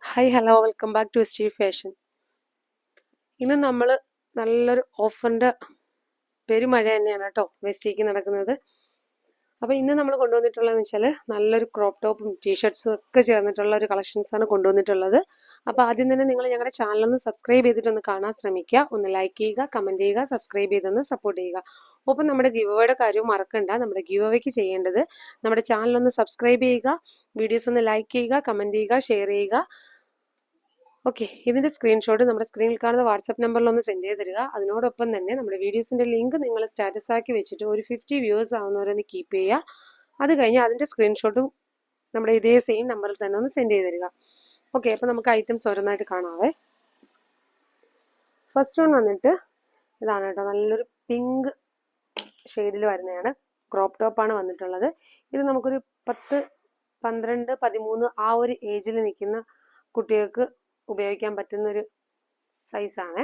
Hi hello welcome back to Steve Fashion. ഇന്ന് നമ്മൾ നല്ലൊരു ഓഫറിൻ്റെ പെരുമഴ തന്നെയാണ് കേട്ടോ വെസ്റ്റേക്ക് നടക്കുന്നത്. അപ്പോൾ ഇന്ന് നമ്മൾ കൊണ്ടുവന്നിട്ടുള്ളതെന്ന് വെച്ചാൽ നല്ലൊരു ക്രോപ്പ് ടോപ്പും ടീഷർട്ട്സും ഒക്കെ ചേർന്നിട്ടുള്ള ഒരു കളക്ഷൻസാണ് കൊണ്ടുവന്നിട്ടുള്ളത്. അപ്പോൾ ആദ്യം തന്നെ നിങ്ങൾ ഞങ്ങളുടെ ചാനലൊന്ന് സബ്സ്ക്രൈബ് ചെയ്തിട്ടൊന്ന് കാണാൻ ശ്രമിക്കുക, ഒന്ന് ലൈക്ക് ചെയ്യുക, കമൻറ്റ് ചെയ്യുക, സബ്സ്ക്രൈബ് ചെയ്തൊന്ന് സപ്പോർട്ട് ചെയ്യുക. ഒപ്പം നമ്മുടെ ഗിവ് അവേയുടെ കാര്യവും മറക്കണ്ട. നമ്മുടെ ഗിവ് അവേക്ക് ചെയ്യേണ്ടത് നമ്മുടെ ചാനലൊന്ന് സബ്സ്ക്രൈബ് ചെയ്യുക, വീഡിയോസ് ഒന്ന് ലൈക്ക് ചെയ്യുക, കമൻറ്റ് ചെയ്യുക, ഷെയർ ചെയ്യുക. ഓക്കെ, ഇതിൻ്റെ സ്ക്രീൻഷോട്ട് നമ്മുടെ സ്ക്രീനിൽ കാണുന്ന വാട്സപ്പ് നമ്പറിലൊന്ന് സെൻഡ് ചെയ്ത് തരിക. അതിനോടൊപ്പം തന്നെ നമ്മുടെ വീഡിയോസിൻ്റെ ലിങ്ക് നിങ്ങൾ സ്റ്റാറ്റസ് ആക്കി വെച്ചിട്ട് ഒരു 50 വ്യൂവേഴ്സ് ആവുന്നവരൊന്ന് കീപ്പ് ചെയ്യുക. അത് കഴിഞ്ഞ് അതിൻ്റെ സ്ക്രീൻഷോട്ടും നമ്മുടെ ഇതേ സെയിം നമ്പറിൽ തന്നെ ഒന്ന് സെൻഡ് ചെയ്ത് തരിക. ഓക്കെ, അപ്പോൾ നമുക്ക് ഐറ്റംസ് ഓരോന്നായിട്ട് കാണാവേ. ഫസ്റ്റ് വൺ വന്നിട്ട് ഇതാണ് കേട്ടോ, നല്ലൊരു പിങ്ക് ഷെയ്ഡിൽ വരുന്നതാണ്. ക്രോപ്പ് ടോപ്പാണ് വന്നിട്ടുള്ളത്. ഇത് നമുക്കൊരു 10, 12, 13 ആ ഒരു ഏജിൽ നിൽക്കുന്ന കുട്ടികൾക്ക് ഉപയോഗിക്കാൻ പറ്റുന്നൊരു സൈസാണേ.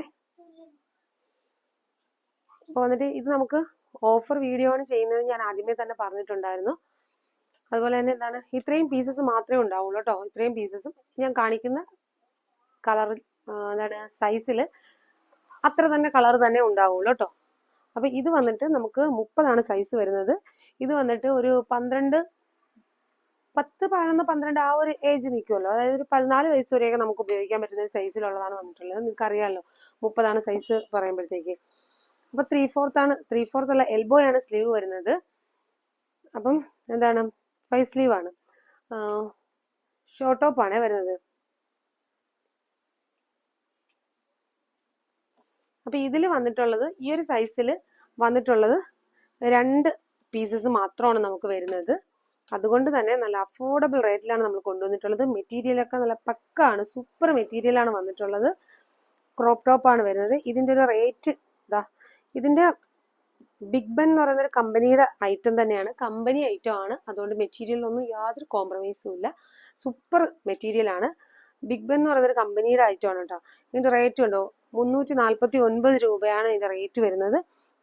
അപ്പോൾ വന്നിട്ട് ഇത് നമുക്ക് ഓഫർ വീഡിയോ ആണ് ചെയ്യുന്നത്, ഞാൻ ആദ്യമേ തന്നെ പറഞ്ഞിട്ടുണ്ടായിരുന്നു. അതുപോലെ തന്നെ എന്താണ്, ഇത്രയും പീസസ് മാത്രമേ ഉണ്ടാവുള്ളൂ കേട്ടോ. ഇത്രയും പീസസും ഞാൻ കാണിക്കുന്ന കളർ എന്താണ് സൈസിൽ അത്ര തന്നെ കളർ തന്നെ ഉണ്ടാവുള്ളൂ കേട്ടോ. അപ്പോൾ ഇത് വന്നിട്ട് നമുക്ക് 30 സൈസ് വരുന്നത്. ഇത് വന്നിട്ട് ഒരു 12, 10, 11, 12 ആ ഒരു ഏജ് നിൽക്കുമല്ലോ, അതായത് ഒരു 14 വയസ്സ് വരെയൊക്കെ നമുക്ക് ഉപയോഗിക്കാൻ പറ്റുന്ന ഒരു സൈസിലുള്ളതാണ് വന്നിട്ടുള്ളത്. നിങ്ങൾക്ക് അറിയാമല്ലോ 30 സൈസ് പറയുമ്പോഴത്തേക്ക്. അപ്പോൾ 3/4 അല്ല, എൽബോ ആണ് സ്ലീവ് വരുന്നത്. അപ്പം എന്താണ്, 5 സ്ലീവ് ആണ്, ഷോർട്ട് ടോപ്പ് ആണ് വരുന്നത്. അപ്പോൾ ഇതിൽ വന്നിട്ടുള്ളത് ഈ ഒരു സൈസിൽ വന്നിട്ടുള്ളത് 2 പീസസ് മാത്രമാണ് നമുക്ക് വരുന്നത്. അതുകൊണ്ട് തന്നെ നല്ല അഫോർഡബിൾ റേറ്റിലാണ് നമ്മൾ കൊണ്ടുവന്നിട്ടുള്ളത്. മെറ്റീരിയലൊക്കെ നല്ല പക്കാണ്, സൂപ്പർ മെറ്റീരിയലാണ് വന്നിട്ടുള്ളത്. ക്രോപ്പ് ടോപ്പാണ് വരുന്നത്. ഇതിൻ്റെ ഒരു റേറ്റ് ഇതാ, ഇതിൻ്റെ ബിഗ് ബെൻ എന്ന് പറയുന്നൊരു കമ്പനിയുടെ ഐറ്റം തന്നെയാണ്, കമ്പനി ഐറ്റം ആണ്. അതുകൊണ്ട് മെറ്റീരിയലൊന്നും യാതൊരു കോംപ്രമൈസും ഇല്ല, സൂപ്പർ മെറ്റീരിയലാണ്. ബിഗ് ബെൻ എന്ന് പറയുന്നൊരു കമ്പനിയുടെ ഐറ്റം ആണ് കേട്ടോ. ഇതിൻ്റെ റേറ്റ് ഉണ്ടോ, 349 രൂപയാണ് ഇതിൻ്റെ റേറ്റ് വരുന്നത്.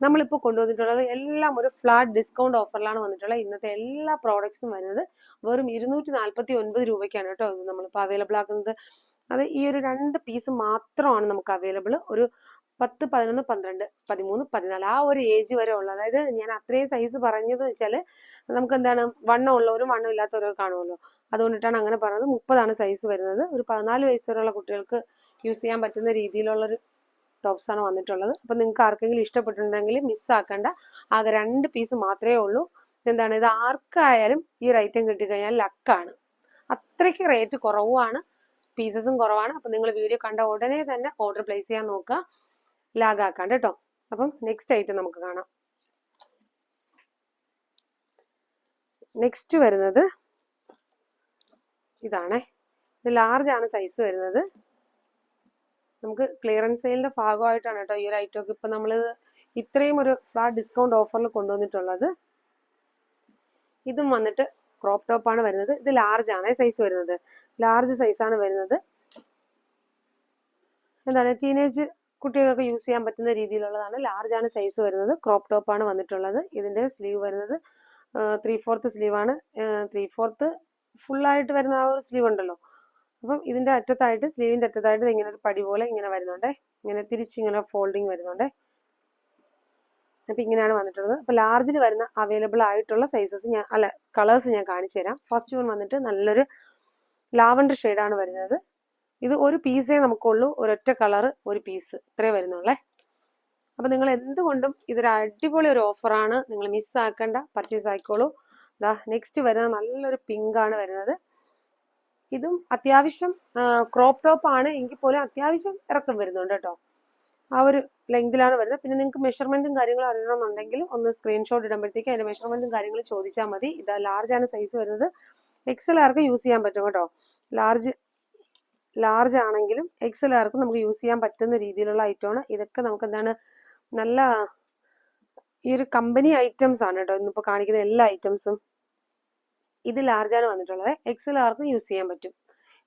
നമ്മളിപ്പോൾ കൊണ്ടുവന്നിട്ടുള്ളത് എല്ലാം ഒരു ഫ്ലാറ്റ് ഡിസ്കൗണ്ട് ഓഫറിലാണ് വന്നിട്ടുള്ളത്. ഇന്നത്തെ എല്ലാ പ്രോഡക്ട്സും വരുന്നത് വെറും 249 രൂപയ്ക്കാണ് കേട്ടോ ഇത് നമ്മളിപ്പോൾ അവൈലബിൾ ആക്കുന്നത്. അത് ഈ ഒരു 2 പീസ് മാത്രമാണ് നമുക്ക് അവൈലബിൾ. ഒരു 10, 11, 12, 13, 14 ആ ഒരു ഏജ് വരെ ഉള്ളത്. അതായത് ഞാൻ അത്രയും സൈസ് പറഞ്ഞത് വെച്ചാൽ നമുക്ക് എന്താണ്, വണ്ണം ഉള്ളവരും വണ്ണം ഇല്ലാത്തവരൊക്കെ കാണുമല്ലോ, അതുകൊണ്ടിട്ടാണ് അങ്ങനെ പറഞ്ഞത്. 30 സൈസ് വരുന്നത്. ഒരു 14 വയസ്സ് വരെയുള്ള കുട്ടികൾക്ക് യൂസ് ചെയ്യാൻ പറ്റുന്ന രീതിയിലുള്ളൊരു ടോപ്സാണ് വന്നിട്ടുള്ളത്. അപ്പം നിങ്ങൾക്ക് ആർക്കെങ്കിലും ഇഷ്ടപ്പെട്ടിട്ടുണ്ടെങ്കിൽ മിസ്സാക്കേണ്ട, ആകെ 2 പീസ് മാത്രമേ ഉള്ളൂ. എന്താണ്, ഇത് ആർക്കായാലും ഈ ഒരു ഐറ്റം കിട്ടിക്കഴിഞ്ഞാൽ ലക്കാണ്. അത്രയ്ക്ക് റേറ്റ് കുറവാണ്, പീസസും കുറവാണ്. അപ്പം നിങ്ങൾ വീഡിയോ കണ്ട ഉടനെ തന്നെ ഓർഡർ പ്ലേസ് ചെയ്യാൻ നോക്കുക, ലാഗാക്കാണ്ട് കേട്ടോ. അപ്പം നെക്സ്റ്റ് ഐറ്റം നമുക്ക് കാണാം. നെക്സ്റ്റ് വരുന്നത് ഇതാണേ, ഇത് ലാർജ് ആണ് സൈസ് വരുന്നത്. നമുക്ക് ക്ലിയറൻസ് സെയിലിന്റെ ഭാഗമായിട്ടാണ് കേട്ടോ ഈ ഒരു ഐറ്റമൊക്കെ ഇപ്പം നമ്മൾ ഇത്രയും ഒരു ഫ്ലാറ്റ് ഡിസ്കൗണ്ട് ഓഫറിൽ കൊണ്ടുവന്നിട്ടുള്ളത്. ഇതും വന്നിട്ട് ക്രോപ്പ് ടോപ്പാണ് വരുന്നത്. ഇത് ലാർജ് ആണ് സൈസ് വരുന്നത്, ലാർജ് സൈസാണ് വരുന്നത്. എന്താണ്, ടീനേജ് കുട്ടികൾക്ക് യൂസ് ചെയ്യാൻ പറ്റുന്ന രീതിയിലുള്ളതാണ്. ലാർജ് ആണ് സൈസ് വരുന്നത്, ക്രോപ്പ് ടോപ്പാണ് വന്നിട്ടുള്ളത്. ഇതിൻ്റെ സ്ലീവ് വരുന്നത് 3/4 സ്ലീവാണ്. 3/4 ഫുള്ളായിട്ട് വരുന്ന ആ ഒരു സ്ലീവ് ഉണ്ടല്ലോ, അപ്പം ഇതിൻ്റെ അറ്റത്തായിട്ട്, സ്ലീവിൻ്റെ അറ്റത്തായിട്ട് ഇങ്ങനെ ഒരു പടി പോലെ ഇങ്ങനെ വരുന്നുണ്ടേ, ഇങ്ങനെ തിരിച്ചിങ്ങനെ ഫോൾഡിങ് വരുന്നുണ്ടേ. അപ്പം ഇങ്ങനെയാണ് വന്നിട്ടുള്ളത്. അപ്പോൾ ലാർജിൽ വരുന്ന അവൈലബിൾ ആയിട്ടുള്ള സൈസസ് കളേഴ്സ് ഞാൻ കാണിച്ചു തരാം. ഫസ്റ്റ് വൺ വന്നിട്ട് നല്ലൊരു ലാവൻഡർ ഷെയ്ഡാണ് വരുന്നത്. ഇത് ഒരു പീസേ നമുക്കുള്ളൂ, ഒരൊറ്റ കളറ് ഒരു പീസ്, ഇത്രേ വരുന്നുള്ളേ. അപ്പം നിങ്ങൾ എന്തുകൊണ്ടും ഇതൊരു അടിപൊളി ഒരു ഓഫറാണ്, നിങ്ങൾ മിസ്സാക്കേണ്ട, പർച്ചേസ് ആയിക്കോളൂ. നെക്സ്റ്റ് വരുന്നത് നല്ലൊരു പിങ്ക് ആണ് വരുന്നത്. ഇതും അത്യാവശ്യം ക്രോപ്പ് ടോപ്പ് ആണ് എങ്കിൽ പോലും അത്യാവശ്യം ഇറക്കം വരുന്നുണ്ട് കേട്ടോ, ആ ഒരു ലെങ്തിലാണ് വരുന്നത്. പിന്നെ നിങ്ങൾക്ക് മെഷർമെന്റും കാര്യങ്ങളും അറിയണമെന്നുണ്ടെങ്കിൽ ഒന്ന് സ്ക്രീൻഷോട്ട് ഇടുമ്പോഴത്തേക്ക് അതിന്റെ മെഷർമെന്റും കാര്യങ്ങളും ചോദിച്ചാൽ മതി. ഇത് ലാർജ് ആണ് സൈസ് വരുന്നത്. എക്സൽ ആർക്ക് യൂസ് ചെയ്യാൻ പറ്റും കേട്ടോ. ലാർജ് ആണെങ്കിലും എക്സൽ ആർക്കും നമുക്ക് യൂസ് ചെയ്യാൻ പറ്റുന്ന രീതിയിലുള്ള ഐറ്റമാണ്. ഇതൊക്കെ നമുക്ക് എന്താണ്, നല്ല ഈ ഒരു കമ്പനി ഐറ്റംസ് ആണ് കേട്ടോ ഇന്നിപ്പോൾ കാണിക്കുന്ന എല്ലാ ഐറ്റംസും. ഇത് ലാർജാണ് വന്നിട്ടുള്ളത്, എക്സൽ ആർക്കും യൂസ് ചെയ്യാൻ പറ്റും.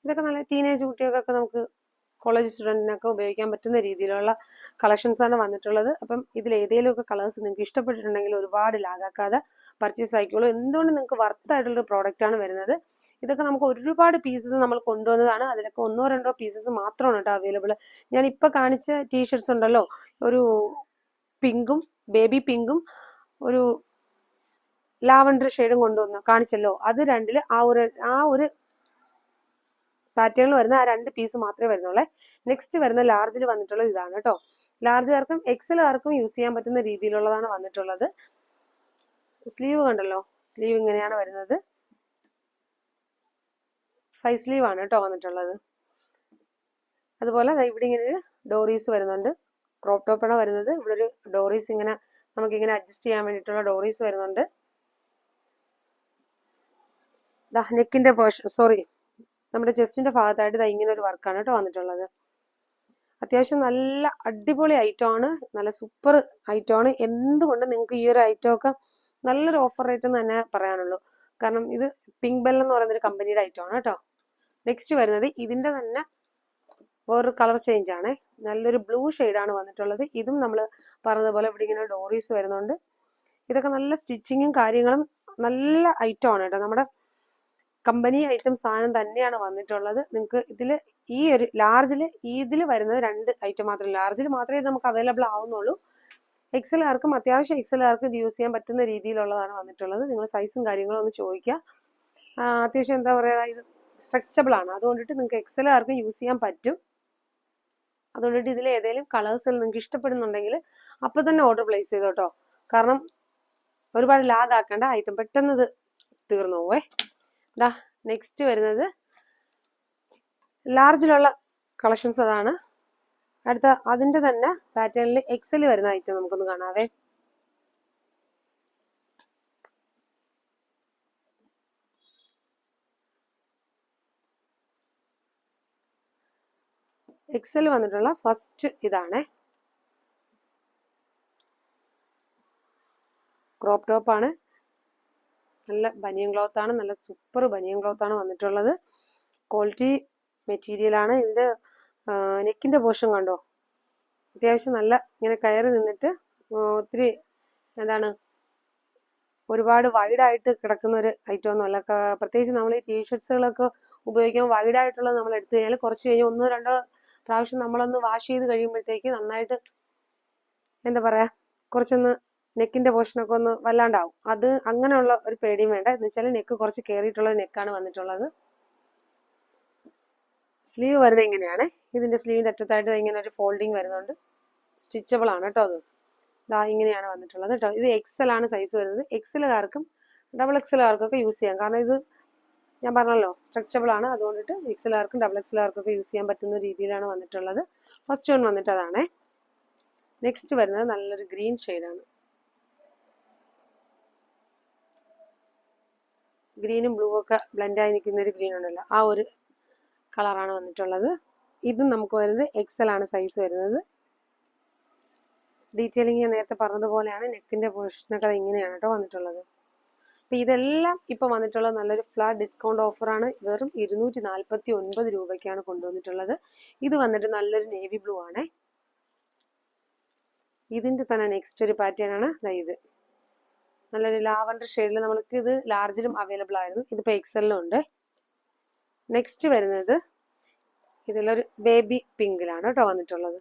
ഇതൊക്കെ നല്ല ടീനേജ് കുട്ടികൾക്കൊക്കെ നമുക്ക് കോളേജ് സ്റ്റുഡൻറ്റിനൊക്കെ ഉപയോഗിക്കാൻ പറ്റുന്ന രീതിയിലുള്ള കളക്ഷൻസാണ് വന്നിട്ടുള്ളത്. അപ്പം ഇതിൽ ഏതെങ്കിലുമൊക്കെ കളേഴ്സ് നിങ്ങൾക്ക് ഇഷ്ടപ്പെട്ടിട്ടുണ്ടെങ്കിൽ ഒരുപാട് ലാഗാക്കാതെ പർച്ചേസ് ആയിക്കോളൂ. എന്തുകൊണ്ട് നിങ്ങൾക്ക് വർത്തായിട്ടുള്ളൊരു പ്രോഡക്റ്റാണ് വരുന്നത്. ഇതൊക്കെ നമുക്ക് ഒരുപാട് പീസസ് നമ്മൾ കൊണ്ടുവന്നതാണ്. അതിലൊക്കെ 1-2 പീസസ് മാത്രമാണ് കേട്ടോ അവൈലബിൾ. ഞാൻ ഇപ്പോൾ കാണിച്ച ടീഷർട്സ് ഉണ്ടല്ലോ, ഒരു പിങ്കും ബേബി പിങ്കും ഒരു ലാവൻഡർ ഷെയ്ഡും കൊണ്ടുവന്ന് കാണിച്ചല്ലോ, അത് രണ്ടിൽ ആ ഒരു പാറ്റേണിൽ വരുന്ന ആ 2 പീസ് മാത്രമേ വരുന്നുള്ളേ. നെക്സ്റ്റ് വരുന്ന ലാർജിൽ വന്നിട്ടുള്ളത് ഇതാണ് കേട്ടോ. ലാർജുകാർക്കും എക്സലുകാർക്കും യൂസ് ചെയ്യാൻ പറ്റുന്ന രീതിയിലുള്ളതാണ് വന്നിട്ടുള്ളത്. സ്ലീവ് കണ്ടല്ലോ, സ്ലീവ് ഇങ്ങനെയാണ് വരുന്നത്. 5 സ്ലീവ് ആണ് കേട്ടോ വന്നിട്ടുള്ളത്. അതുപോലെ ഇവിടെ ഇങ്ങനെ ഒരു ഡോറീസ് വരുന്നുണ്ട്. ക്രോപ്പ് ടോപ്പാണ് വരുന്നത്. ഇവിടെ ഒരു ഡോറീസ് ഇങ്ങനെ നമുക്കിങ്ങനെ അഡ്ജസ്റ്റ് ചെയ്യാൻ വേണ്ടിയിട്ടുള്ള ഡോറീസ് വരുന്നുണ്ട്. നെക്കിന്റെ പോർഷൻ, സോറി, നമ്മുടെ ചെസ്റ്റിന്റെ ഭാഗത്തായിട്ട് ഇങ്ങനെ ഒരു വർക്കാണ് കേട്ടോ വന്നിട്ടുള്ളത്. അത്യാവശ്യം നല്ല അടിപൊളി ഐറ്റം ആണ്, നല്ല സൂപ്പർ ഐറ്റം ആണ്. എന്തുകൊണ്ട് നിങ്ങൾക്ക് ഈ ഒരു ഐറ്റം ഒക്കെ നല്ലൊരു ഓഫർ റേറ്റ് എന്ന് തന്നെ പറയാനുള്ളൂ. കാരണം ഇത് പിങ്ക് ബെൽ എന്ന് പറയുന്ന ഒരു കമ്പനിയുടെ ഐറ്റം ആണ് കേട്ടോ. നെക്സ്റ്റ് വരുന്നത് ഇതിന്റെ തന്നെ വേറൊരു കളർ ചേഞ്ച് ആണ്. നല്ലൊരു ബ്ലൂ ഷെയ്ഡാണ് വന്നിട്ടുള്ളത്. ഇതും നമ്മൾ പറഞ്ഞതുപോലെ ഇവിടെ ഇങ്ങനെ ഡോറീസ് വരുന്നുണ്ട്. ഇതൊക്കെ നല്ല സ്റ്റിച്ചിങ്ങും കാര്യങ്ങളും നല്ല ഐറ്റം ആണ് കേട്ടോ. നമ്മുടെ കമ്പനി ഐറ്റം സാധനം തന്നെയാണ് വന്നിട്ടുള്ളത്. നിങ്ങൾക്ക് ഇതിൽ ഈ ഒരു ലാർജിൽ ഇതിൽ വരുന്നത് 2 ഐറ്റം മാത്രമേ, ലാർജിൽ മാത്രമേ ഇത് നമുക്ക് അവൈലബിൾ ആവുന്നുള്ളൂ. എക്സലുകാർക്കും അത്യാവശ്യം എക്സലുകാർക്കും ഇത് യൂസ് ചെയ്യാൻ പറ്റുന്ന രീതിയിലുള്ളതാണ് വന്നിട്ടുള്ളത്. നിങ്ങൾ സൈസും കാര്യങ്ങളും ഒന്ന് ചോദിക്കുക. അത്യാവശ്യം എന്താ പറയുക, ഇത് സ്ട്രെച്ചബിൾ ആണ്. അതുകൊണ്ടിട്ട് നിങ്ങൾക്ക് എക്സലുകാർക്കും യൂസ് ചെയ്യാൻ പറ്റും. അതുകൊണ്ടിട്ട് ഇതിൽ ഏതെങ്കിലും കളേഴ്സിൽ നിങ്ങൾക്ക് ഇഷ്ടപ്പെടുന്നുണ്ടെങ്കിൽ അപ്പോൾ തന്നെ ഓർഡർ പ്ലേസ് ചെയ്തോട്ടോ. കാരണം ഒരുപാട് ലാഗ് ആക്കേണ്ട ഐറ്റം പെട്ടെന്ന് ഇത് തീർന്നു പോവേ. നെക്സ്റ്റ് വരുന്നത് ലാർജിലുള്ള കളക്ഷൻസ് അതാണ്. അടുത്ത അതിന്റെ തന്നെ പാറ്റേണിൽ എക്സൽ വരുന്ന ഐറ്റം നമുക്കൊന്ന് കാണാവേ. എക്സൽ വന്നിട്ടുള്ള ഫസ്റ്റ് ഇതാണ്. ക്രോപ്പ് ടോപ്പ് ആണ്. നല്ല ബനിയൻ ക്ലോത്ത് ആണ്, നല്ല സൂപ്പർ ബനിയൻ ക്ലോത്ത് ആണ് വന്നിട്ടുള്ളത്. ക്വാളിറ്റി മെറ്റീരിയൽ ആണ്. ഇതിന്റെ നെക്കിന്റെ പോർഷൻ കണ്ടോ, അത്യാവശ്യം നല്ല ഇങ്ങനെ കയറി നിന്നിട്ട് ഒത്തിരി എന്താണ് ഒരുപാട് വൈഡായിട്ട് കിടക്കുന്ന ഒരു ഐറ്റം ഒന്നുമല്ല. പ്രത്യേകിച്ച് നമ്മൾ ഈ ടീഷർട്സുകളൊക്കെ ഉപയോഗിക്കാൻ വൈഡായിട്ടുള്ളത് നമ്മൾ എടുത്തു കഴിഞ്ഞാൽ കുറച്ച് കഴിഞ്ഞ് 1-2 പ്രാവശ്യം നമ്മളൊന്ന് വാഷ് ചെയ്ത് കഴിയുമ്പോഴത്തേക്ക് നന്നായിട്ട് എന്താ പറയാ, കുറച്ചൊന്ന് നെക്കിന്റെ പോർഷനൊക്കെ ഒന്ന് വല്ലാണ്ടാവും. അത് അങ്ങനെയുള്ള ഒരു പേടിയും വേണ്ട. എന്ന് വെച്ചാൽ നെക്ക് കുറച്ച് കയറിയിട്ടുള്ള നെക്കാണ് വന്നിട്ടുള്ളത്. സ്ലീവ് വരുന്നത് ഇങ്ങനെയാണ്. ഇതിന്റെ സ്ലീവിന്റെ അറ്റത്തായിട്ട് ഇങ്ങനെ ഒരു ഫോൾഡിങ് വരുന്നുണ്ട്. സ്റ്റിച്ചബിൾ ആണ് കേട്ടോ. അത് ഇങ്ങനെയാണ് വന്നിട്ടുള്ളത് കേട്ടോ. ഇത് എക്സൽ ആണ് സൈസ് വരുന്നത്. എക്സലുകാർക്കും ഡബിൾ എക്സലുകാർക്കൊക്കെ യൂസ് ചെയ്യാം. കാരണം ഇത് ഞാൻ പറഞ്ഞല്ലോ സ്ട്രെച്ചബിൾ ആണ്. അതുകൊണ്ടിട്ട് എക്സലുകാർക്കും ഡബിൾ എക്സലുകാർക്കൊക്കെ യൂസ് ചെയ്യാൻ പറ്റുന്ന രീതിയിലാണ് വന്നിട്ടുള്ളത്. ഫസ്റ്റ് വൺ വന്നിട്ട് അതാണ്. നെക്സ്റ്റ് വരുന്നത് നല്ലൊരു ഗ്രീൻ ഷെയ്ഡാണ്. ഗ്രീനും ബ്ലൂ ഒക്കെ ബ്ലെൻഡായി നിൽക്കുന്ന ഒരു ഗ്രീൻ ഉണ്ടല്ലോ, ആ ഒരു കളറാണ് വന്നിട്ടുള്ളത്. ഇതും നമുക്ക് വരുന്നത് എക്സൽ ആണ് സൈസ് വരുന്നത്. ഡീറ്റെയിലിംഗ് ഞാൻ നേരത്തെ പറഞ്ഞതുപോലെയാണ്. നെക്കിന്റെ പോർഷനൊക്കെ ഇങ്ങനെയാണ് കേട്ടോ വന്നിട്ടുള്ളത്. അപ്പം ഇതെല്ലാം ഇപ്പം വന്നിട്ടുള്ളത് നല്ലൊരു ഫ്ലാറ്റ് ഡിസ്കൗണ്ട് ഓഫറാണ്. വെറും 249 രൂപയ്ക്കാണ് കൊണ്ടുവന്നിട്ടുള്ളത്. ഇത് വന്നിട്ട് നല്ലൊരു നേവി ബ്ലൂ ആണ്. ഇതിന്റെ തന്നെ നെക്സ്റ്റ് ഒരു പാറ്റേൺ ആണ് ഇത്. നല്ലൊരു ലാവൻഡർ ഷെയ്ഡിൽ നമ്മൾക്ക് ഇത് ലാർജിലും അവൈലബിൾ ആയിരുന്നു. ഇതിപ്പോൾ എക്സലിലും ഉണ്ട്. നെക്സ്റ്റ് വരുന്നത് ഇതിലൊരു ബേബി പിങ്കിലാണ് കേട്ടോ വന്നിട്ടുള്ളത്.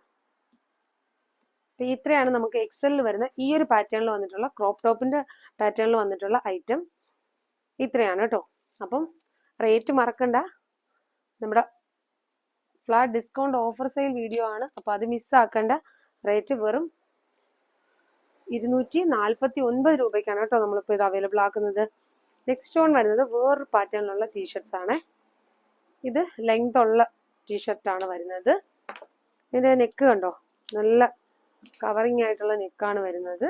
അപ്പം ഇത്രയാണ് നമുക്ക് എക്സലിൽ വരുന്ന ഈ ഒരു പാറ്റേണിൽ വന്നിട്ടുള്ള ക്രോപ്പ് ടോപ്പിന്റെ പാറ്റേണിൽ വന്നിട്ടുള്ള ഐറ്റം ഇത്രയാണ് കേട്ടോ. അപ്പം റേറ്റ് മറക്കണ്ട, നമ്മുടെ flat discount offer sale video ആണ്. അപ്പം അത് മിസ്സാക്കണ്ട. റേറ്റ് വെറും 249 രൂപയ്ക്കാണ് കേട്ടോ നമ്മളിപ്പോൾ ഇത് അവൈലബിൾ ആക്കുന്നത്. നെക്സ്റ്റ് വൺ വരുന്നത് വേറൊരു പാറ്റേണിലുള്ള ടീഷർട്സ് ആണ്. ഇത് ലെങ്ത് ഉള്ള ടീഷർട്ടാണ് വരുന്നത്. ഇതിന്റെ നെക്ക് കണ്ടോ, നല്ല കവറിങ് ആയിട്ടുള്ള നെക്കാണ് വരുന്നത്.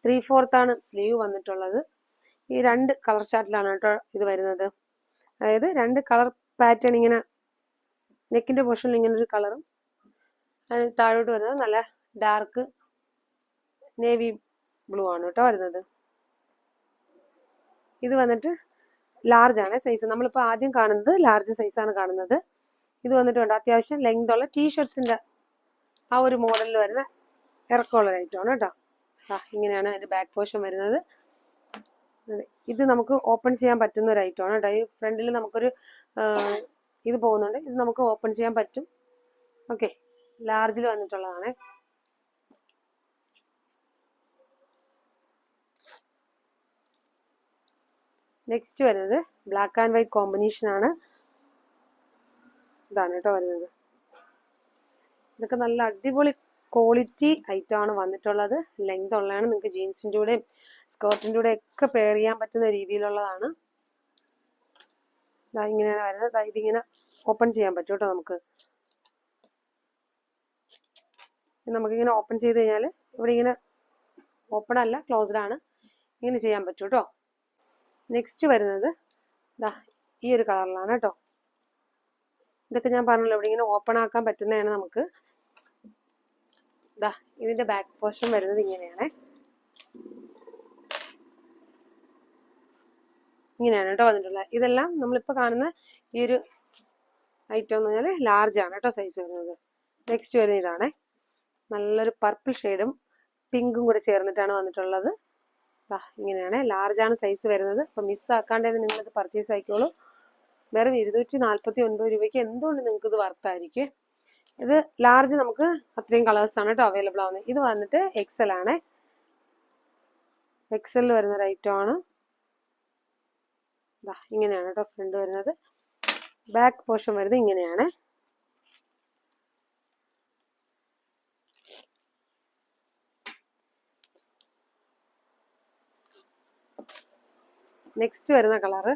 3/4 ആണ് സ്ലീവ് വന്നിട്ടുള്ളത്. ഈ 2 കളർ ചാർട്ടിലാണ് കേട്ടോ ഇത് വരുന്നത്. അതായത് 2 കളർ പാറ്റേൺ, ഇങ്ങനെ നെക്കിന്റെ പോർഷനിൽ ഇങ്ങനെ ഒരു കളറും അതിന് താഴോട്ട് വരുന്നത് നല്ല ഡാർക്ക് നേവി ബ്ലൂ ആണ് കേട്ടോ വരുന്നത്. ഇത് വന്നിട്ട് ലാർജ് ആണ് സൈസ്. നമ്മളിപ്പോൾ ആദ്യം കാണുന്നത് ലാർജ് സൈസാണ് കാണുന്നത്. ഇത് വന്നിട്ടുണ്ട് അത്യാവശ്യം ലെങ്ത് ഉള്ള ടീഷർട്സിന്റെ ആ ഒരു മോഡലിൽ വരുന്ന ഇറക്കമുള്ള ഒരു ഐറ്റമാണ് കേട്ടോ. ഇങ്ങനെയാണ് അതിന്റെ ബാക്ക് പോർഷൻ വരുന്നത്. ഇത് നമുക്ക് ഓപ്പൺ ചെയ്യാൻ പറ്റുന്ന ഒരു ഐറ്റമാണ് കേട്ടോ. ഈ ഫ്രണ്ടിൽ നമുക്കൊരു ഇത് പോകുന്നുണ്ട്, ഇത് നമുക്ക് ഓപ്പൺ ചെയ്യാൻ പറ്റും. ഓക്കെ, ലാർജിൽ വന്നിട്ടുള്ളതാണ്. നെക്സ്റ്റ് വരുന്നത് ബ്ലാക്ക് ആൻഡ് വൈറ്റ് കോമ്പിനേഷൻ ആണ്. ഇതാണ് കേട്ടോ വരുന്നത്. ഇതൊക്കെ നല്ല അടിപൊളി ക്വാളിറ്റി ഐറ്റം ആണ് വന്നിട്ടുള്ളത്. ലെങ്ത് ഉള്ളതാണ്. നിങ്ങൾക്ക് ജീൻസിൻ്റെ കൂടെയും സ്കേർട്ടിൻ്റെ കൂടെ ഒക്കെ പെയർ ചെയ്യാൻ പറ്റുന്ന രീതിയിലുള്ളതാണ്. ഇങ്ങനെയാണ് വരുന്നത്. ഇതിങ്ങനെ ഓപ്പൺ ചെയ്യാൻ പറ്റും കേട്ടോ. നമുക്കിങ്ങനെ ഓപ്പൺ ചെയ്ത് കഴിഞ്ഞാൽ ഇവിടെ ഇങ്ങനെ ഓപ്പൺ അല്ല, ക്ലോസ്ഡ് ആണ്. ഇങ്ങനെ ചെയ്യാൻ പറ്റും കേട്ടോ. നെക്സ്റ്റ് വരുന്നത് ഈ ഒരു കളറിലാണ് കേട്ടോ. ഇതൊക്കെ ഞാൻ പറഞ്ഞല്ലോ, ഇവിടെ ഇങ്ങനെ ഓപ്പൺ ആക്കാൻ പറ്റുന്നതാണ് നമുക്ക്. ഇതിന്റെ ബാക്ക് പോർഷൻ വരുന്നത് ഇങ്ങനെയാണ്. ഇങ്ങനെയാണ് കേട്ടോ വന്നിട്ടുള്ളത്. ഇതെല്ലാം നമ്മളിപ്പോൾ കാണുന്ന ഈ ഒരു ഐറ്റം എന്ന് പറഞ്ഞാൽ ലാർജ് ആണ് കേട്ടോ സൈസ് വരുന്നത്. നെക്സ്റ്റ് വരുന്ന ഇതാണ്. നല്ലൊരു പർപ്പിൾ ഷെയ്ഡും പിങ്കും കൂടെ ചേർന്നിട്ടാണ് വന്നിട്ടുള്ളത്. ഇങ്ങനെയാണ്, ലാർജാണ് സൈസ് വരുന്നത്. അപ്പം മിസ്സാക്കാണ്ട് തന്നെ നിങ്ങളിത് പർച്ചേസ് ആയിക്കോളൂ. വെറും 249 രൂപയ്ക്ക് എന്തുകൊണ്ട് നിങ്ങൾക്ക് ഇത് വർത്തായിരിക്കും. ഇത് ലാർജ് നമുക്ക് അത്രയും കളേഴ്സ് ആണ് കേട്ടോ അവൈലബിൾ ആവുന്നത്. ഇത് വന്നിട്ട് എക്സൽ ആണ്. എക്സലിൽ വരുന്ന ഒരു ഐറ്റം ആണ്. ഇങ്ങനെയാണ് കേട്ടോ ഫ്രണ്ട് വരുന്നത്. ബാക്ക് പോർഷൻ വരുന്നത് ഇങ്ങനെയാണ്. നെക്സ്റ്റ് വരുന്ന കളറ്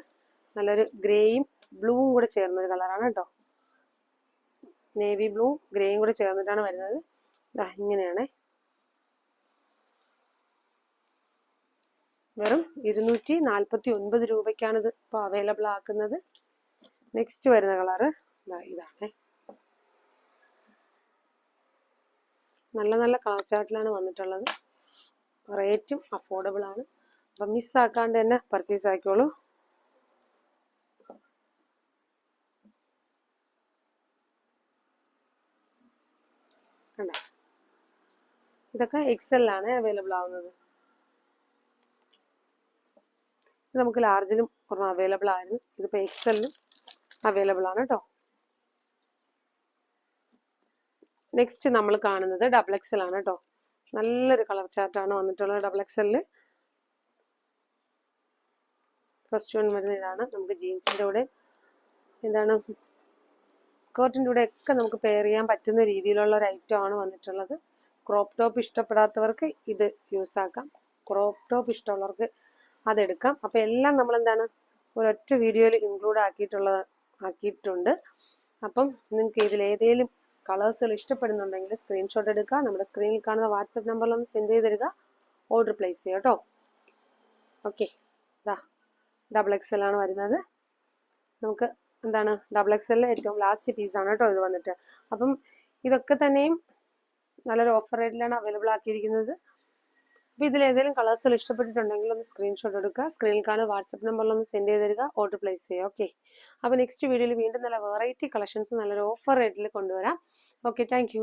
നല്ലൊരു ഗ്രേയും ബ്ലൂവും കൂടെ ചേർന്ന ഒരു കളറാണ് കേട്ടോ. നേവി ബ്ലൂ ഗ്രേയും കൂടെ ചേർന്നിട്ടാണ് വരുന്നത്. ഇങ്ങനെയാണ്. വെറും 249 രൂപയ്ക്കാണ് ഇത് ഇപ്പോൾ അവൈലബിൾ ആക്കുന്നത്. നെക്സ്റ്റ് വരുന്ന കളറ് ഇതാണ്. നല്ല നല്ല കളർ ചാർട്ടിലാണ് വന്നിട്ടുള്ളത്. റേറ്റും അഫോർഡബിൾ ആണ്. അപ്പം മിസ്സാക്കാണ്ട് തന്നെ പർച്ചേസ് ആക്കിക്കോളൂ. ഇതൊക്കെ എക്സലിലാണ് അവൈലബിൾ ആവുന്നത്. ഇത് നമുക്ക് ലാർജിലും ഒരെണ്ണം അവൈലബിൾ ആയിരുന്നു. ഇതിപ്പോൾ എക്സലിലും അവൈലബിൾ ആണ് കേട്ടോ. നെക്സ്റ്റ് നമ്മൾ കാണുന്നത് ഡബിൾ എക്സൽ ആണ് കേട്ടോ. നല്ലൊരു കളർ ചാർട്ടാണ് വന്നിട്ടുള്ളത് ഡബിൾ എക്സലിൽ. ഫസ്റ്റ് വൺ വരുന്ന ഇതാണ്. നമുക്ക് ജീൻസിൻ്റെ കൂടെ എന്താണ് സ്കേർട്ടിൻ്റെ കൂടെ ഒക്കെ നമുക്ക് പെയർ ചെയ്യാൻ പറ്റുന്ന രീതിയിലുള്ള ഒരു ഐറ്റം ആണ് വന്നിട്ടുള്ളത്. ക്രോപ്പ് ടോപ്പ് ഇഷ്ടപ്പെടാത്തവർക്ക് ഇത് യൂസ് ആക്കാം. ക്രോപ്പ് ടോപ്പ് ഇഷ്ടമുള്ളവർക്ക് അതെടുക്കാം. അപ്പോൾ എല്ലാം നമ്മളെന്താണ് ഒരൊറ്റ വീഡിയോയിൽ ഇൻക്ലൂഡ് ആക്കിയിട്ടുണ്ട്. അപ്പം നിങ്ങൾക്ക് ഇതിലേതെങ്കിലും കളേഴ്സുകൾ ഇഷ്ടപ്പെടുന്നുണ്ടെങ്കിൽ സ്ക്രീൻഷോട്ട് എടുക്കുക. നമ്മുടെ സ്ക്രീനിൽ കാണുന്ന വാട്സപ്പ് നമ്പറിലൊന്ന് സെൻഡ് ചെയ്ത് തരിക. ഓർഡർ പ്ലേസ് ചെയ്യുക കേട്ടോ. ഓക്കെ, ഡബിൾ എക്സൽ ആണ് വരുന്നത്. നമുക്ക് എന്താണ് ഡബിൾ എക്സലിലെ ഏറ്റവും ലാസ്റ്റ് പീസാണ് കേട്ടോ ഇത് വന്നിട്ട്. അപ്പം ഇതൊക്കെ തന്നെയും നല്ലൊരു ഓഫർ റേറ്റിലാണ് അവൈലബിൾ ആക്കിയിരിക്കുന്നത്. അപ്പോൾ ഇതിലേതെങ്കിലും കളേഴ്സുകൾ ഇഷ്ടപ്പെട്ടിട്ടുണ്ടെങ്കിൽ ഒന്ന് സ്ക്രീൻഷോട്ട് എടുക്കുക. സ്ക്രീനിൽ കാണുന്ന വാട്സപ്പ് നമ്പറിലൊന്ന് സെൻഡ് ചെയ്ത് തരിക. ഓർഡർ പ്ലേസ് ചെയ്യുക. ഓക്കെ, അപ്പോൾ നെക്സ്റ്റ് വീഡിയോയിൽ വീണ്ടും നല്ല വെറൈറ്റി കളക്ഷൻസ് നല്ലൊരു ഓഫർ റേറ്റിൽ കൊണ്ടുവരാം. Okay, thank you.